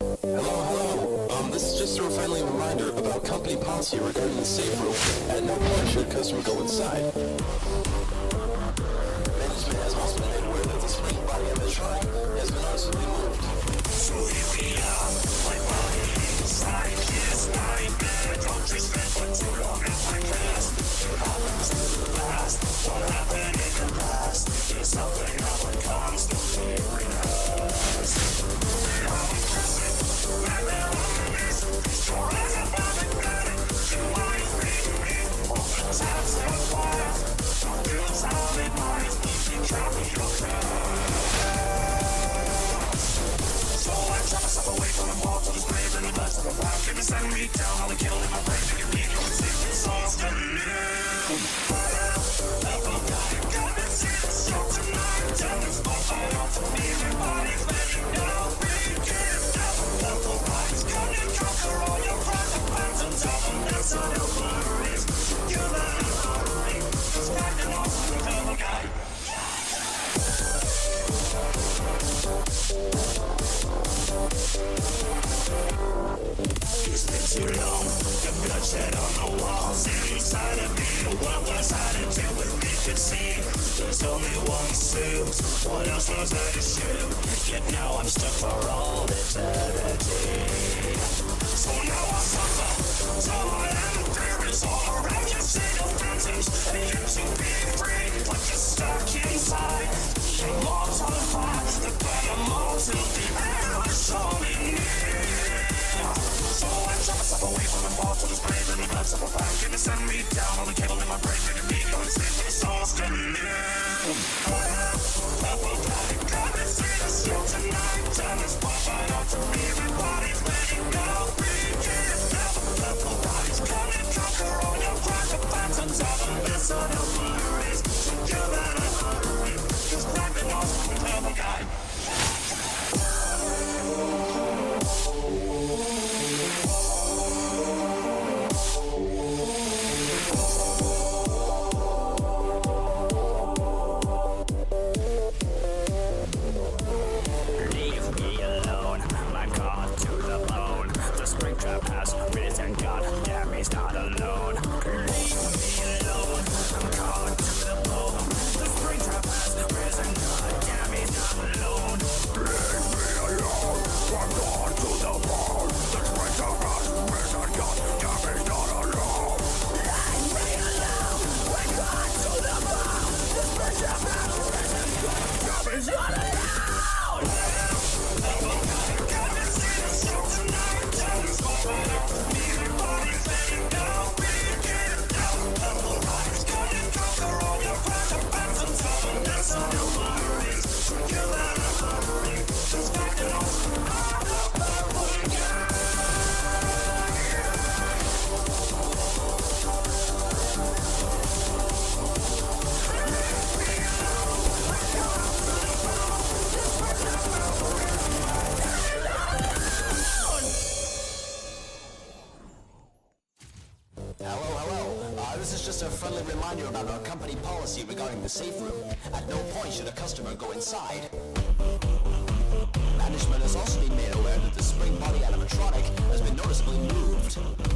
Hello. This is just a friendly reminder about company policy regarding the safe room. At no point should a customer go inside. Management has also been made aware that the spring body animatronic has been noticeably moved. So here we are, my body inside this nightmare. Don't you spend for too long in my class. What happens in the past? What happened in the past? Is something that would constantly rehearse. Send me down, I'll kill in my brain. You can leave your secrets all standing got me see the show tonight. Tell me what's going on for me. Everybody's letting know we get down. Level rise, come and conquer all your private phantoms. Tell them that's all your worries. You better hurry. Just acting off the devil guy. It's been too long, the bloodshed on the walls. Inside of me, what was hiding till we could see? There's only one suit, what else was there to shoot? Yet now I'm stuck for all eternity. So now I suffer, so I am theories all around you. See the phantoms, and you to be free, but you're stuck inside. Your walls on fire, the better more till the end of surely near. So I drop myself away from the wall to the spray, then the blood's up a fire. Can you send me down on the cable in my brain? Making me go insane for the soul's coming in. Got me see the show tonight. Time is popping up to me. Everybody's letting go. We get never purple bodies. Come and conquer all your private phantoms. All the mess on your worries. So you better hurry. Just grab the nose from the purple guy. This is just a friendly reminder about our company policy regarding the safe room. At no point should a customer go inside. Management has also been made aware that the spring body animatronic has been noticeably moved.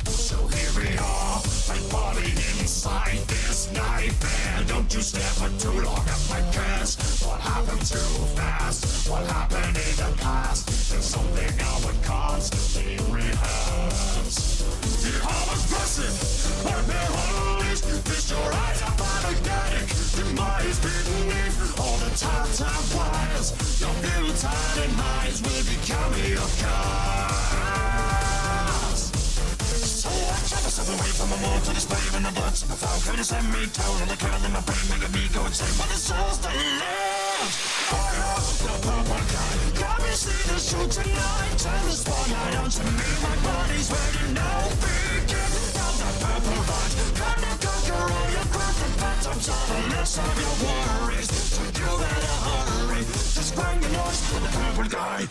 So here we are, my body inside this nightmare. Don't you stare for too long at my pants. What happened too fast? What happened in the past? There's something I would constantly rehearse. The harm's pressing, I'm unleashed. Feast your eyes upon organic demise beneath all the time wires. Your mutated minds will become your cars. So I try myself away from the mold to display when the blood's in the foul. Come to send me down on the curl in my brain, making me go insane. But the soul's the left. Fire, the purple guy. Got me see the show tonight. Turn the spotlight on to me. My body's ready now. Begin down the purple light. Come and conquer all your perfect phantoms. All the less of your worries. So you better hurry. Just bang the noise with the purple guy.